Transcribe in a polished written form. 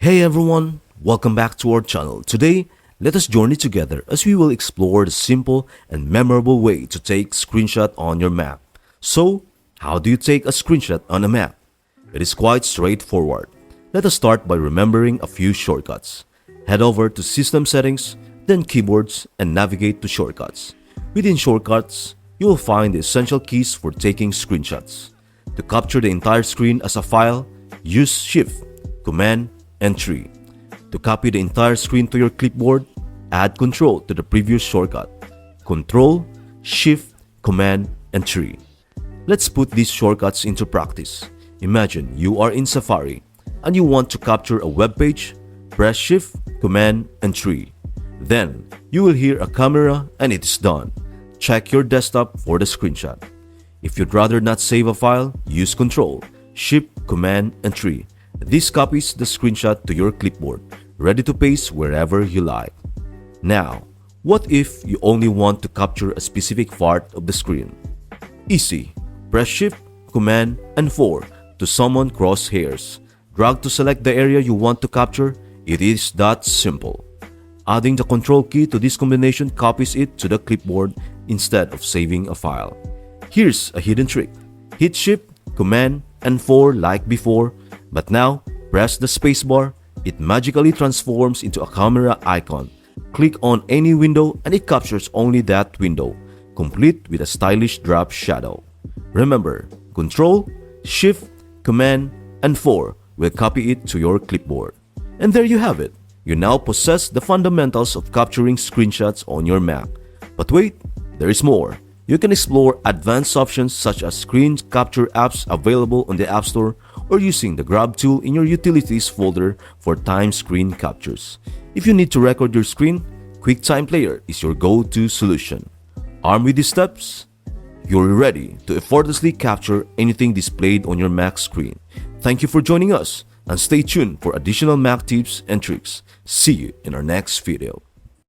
Hey everyone, welcome back to our channel. Today, let us journey together as we will explore the simple and memorable way to take screenshot on your map. So, how do you take a screenshot on a map? It is quite straightforward. Let us start by remembering a few shortcuts. Head over to System Settings, then Keyboards, and navigate to Shortcuts. Within Shortcuts, you will find the essential keys for taking screenshots. To capture the entire screen as a file, use Shift, Command, and 3. To copy the entire screen to your clipboard, add Control to the previous shortcut. Control, Shift, Command, and 3. Let's put these shortcuts into practice. Imagine you are in Safari and you want to capture a web page. Press Shift, Command, and 3. Then, you will hear a camera and it is done. Check your desktop for the screenshot. If you'd rather not save a file, use Control, Shift, Command, and 3. This copies the screenshot to your clipboard, ready to paste wherever you like. Now, what if you only want to capture a specific part of the screen? Easy. Press Shift, Command, and 4 to summon crosshairs. Drag to select the area you want to capture. It is that simple. Adding the Control key to this combination copies it to the clipboard instead of saving a file. Here's a hidden trick. Hit Shift, Command, and 4 like before, but now press the spacebar. It magically transforms into a camera icon. Click on any window and it captures only that window, complete with a stylish drop shadow. Remember, Control, Shift, Command, and 4 will copy it to your clipboard. And there you have it. You now possess the fundamentals of capturing screenshots on your Mac. But wait, there is more. You can explore advanced options such as screen capture apps available on the App Store or using the Grab tool in your Utilities folder for time screen captures. If you need to record your screen, QuickTime Player is your go-to solution. Armed with these steps, you're ready to effortlessly capture anything displayed on your Mac screen. Thank you for joining us and stay tuned for additional Mac tips and tricks. See you in our next video.